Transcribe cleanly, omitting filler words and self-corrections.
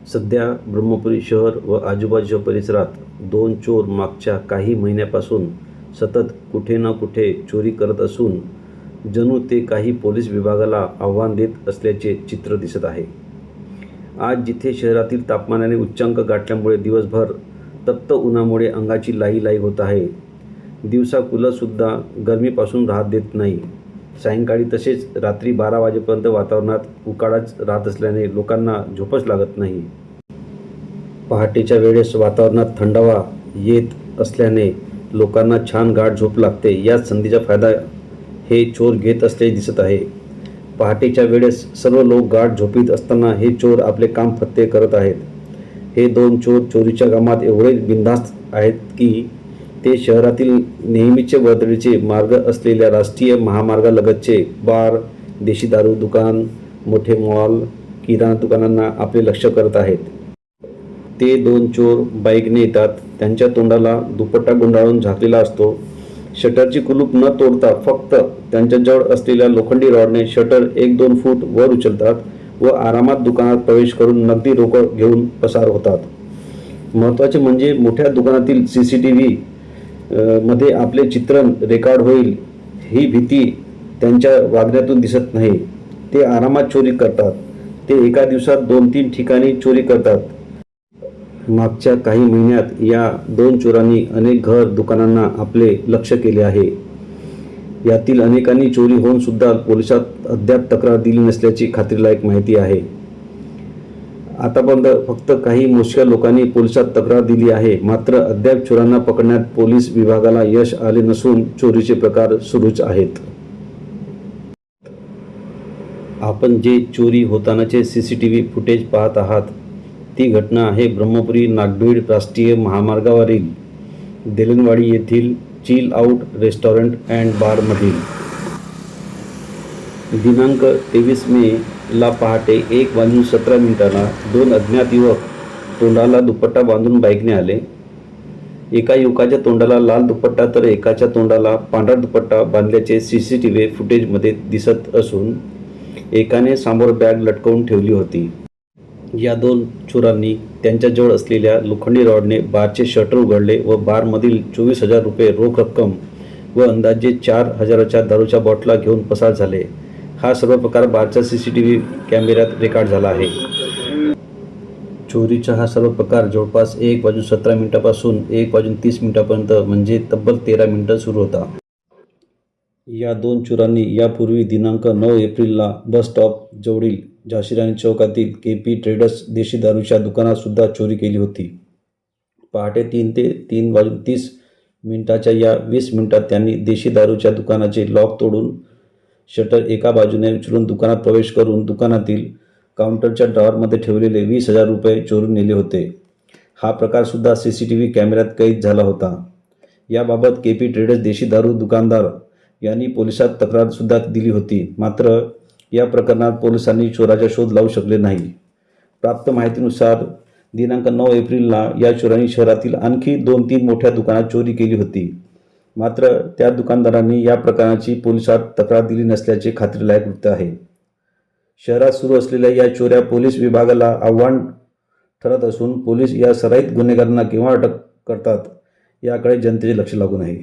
सध्या ब्रह्मपुरी शहर व आजूबाजूच्या परिसरात दोन चोर मागच्या काही महिन्यापासून सतत कुठे ना कुठे चोरी करत असून जणू ते काही पोलीस विभागाला आव्हान देत असल्याचे चित्र दिसत आहे. आज जिथे शहरातील तापमानाने उच्चांक गाठल्यामुळे दिवसभर तप्त उन्हामुळे अंगाची लाई होत आहे, दिवसा कूलरसुद्धा गरमीपासून राहत देत नाही. सायंकाळी तसेच रात्री 12 वाजेपर्यंत वातावरणात उकाडाच राहत असल्याने लोकांना झोपच लागत नाही. पहाटेच्या वेळेस वातावरणात थंडावा येत असल्याने लोकांना छान गाढ झोप लागते. याच संधीचा फायदा हे चोर घेत असल्याचे दिसत आहे. पहाटेच्या वेळेस सर्व लोक गाढ झोपीत असताना हे चोर आपले काम फत्ते करत आहेत. हे दोन चोर चोरीच्या कामात एवढे बिनधास्त आहेत की ते शहरातील नेहमीचे वर्दळीचे मार्ग असलेल्या राष्ट्रीय महामार्गालगतचे बार, देशी दारू दुकान, मोठे मॉल, किराणा दुकानांना आपले लक्ष करत आहेत. ते दोन चोर बाईकने येतात. त्यांच्या तोंडाला दुपट्टा गुंडाळून झाकलेला असतो. शटरची कुलूप न तोडता फक्त त्यांच्याजवळ असलेल्या लोखंडी रॉडने शटर 1-2 फूट वर उचलतात व आरामात दुकानात प्रवेश करून नगदी रोकड घेऊन पसार होतात. महत्त्वाचे म्हणजे मोठ्या दुकानातील CCTV मध्ये आपले चित्रण रेकॉर्ड होईल ही भीती त्यांच्या वागण्यातून दिसत नाही. ते आरामात चोरी करतात. ते एका दिवसात 2-3 ठिकाणी चोरी करतात. मागच्या काही महिन्यात या दोन चोरांनी अनेक घर दुकानांना आपले लक्ष केले आहे. यातील अनेकांनी चोरी होऊन सुद्धा पोलिसात अद्याप तक्रार दिली नसल्याची खात्रीलायक माहिती आहे. आतापर्यंत फक्त काही मोजक्या लोकांनी पोलिसात तक्रार दिली आहे. मात्र अद्याप चोरांना पकडण्यात पोलीस विभागाला यश आले नसून चोरीचे प्रकार सुरूच आहेत. आपण जे चोरी होतानाचे CCTV फुटेज पाहत आहात ती घटना आहे ब्रह्मपुरी नागभीड राष्ट्रीय महामार्गावरील देलनवाडी येथील चिल आउट रेस्टॉरंट अँड बारमधील. दिनांक 23 मे ला पहाटे 1:17 दोन अज्ञात युवक तोंडाला दुपट्टा बांधून बाईकने आले. एका युवकाच्या तोंडाला लाल दुपट्टा तर एकाच्या तोंडाला पांढरा दुपट्टा बांधल्याचे CCTV फुटेजमध्ये दिसत असून एकाने समोर बॅग लटकवून ठेवली होती. या दोन चोरांनी त्यांच्याजवळ असलेल्या लोखंडी रॉडने बारचे शटर उघडले व बारमधील 24,000 रुपये रोख रक्कम व अंदाजे 4,000च्या दारूच्या बॉटला घेऊन पसार झाले. हा सर्व प्रकार बारच्या CCTV कॅमेऱ्यात रेकॉर्ड झाला आहे. चोरीचा हा सर्व प्रकार जवळपास 1:17 पासून 1:30 पर्यंत म्हणजे तब्बल 13 मिनिटं सुरू होता. या दोन चोरांनी यापूर्वी दिनांक 9 एप्रिलला बस स्टॉप जवळील झाशीराणी चौकातील KP ट्रेडर्स देशी दारूच्या दुकानात सुद्धा चोरी केली होती. पहाटे 3 ते 3:30 या 20 मिनिटात त्यांनी देशी दारूच्या दुकानाचे लॉक तोडून शटर एका बाजूने उचलून दुकानात प्रवेश करून दुकानातील काउंटरच्या ड्रॉवरमध्ये ठेवलेले 20,000 रुपये चोरून नेले होते. हा प्रकार सुद्धा CCTV कॅमेऱ्यात कैद झाला होता. याबाबत KP ट्रेडर्स देशी दारू दुकानदार यांनी पोलिसात तक्रार सुद्धा दिली होती. मात्र या प्रकरणात पोलिसांनी चोराचा शोध लावू शकले नाही. प्राप्त माहितीनुसार दिनांक 9 एप्रिलला या चोरांनी शहरातील आणखी 2-3 मोठ्या दुकानात चोरी केली होती. मात्र त्या दुकानदारांनी या प्रकरणाची पोलिसात तक्रार दिली नसल्याचे खात्रीलायक वृत्त आहे. शहरात सुरू असलेल्या या चोऱ्या पोलीस विभागाला आव्हान ठरत असून पोलीस या सराईत गुन्हेगारांना केव्हा अटक करतात याकडे जनतेचे लक्ष लागून आहे.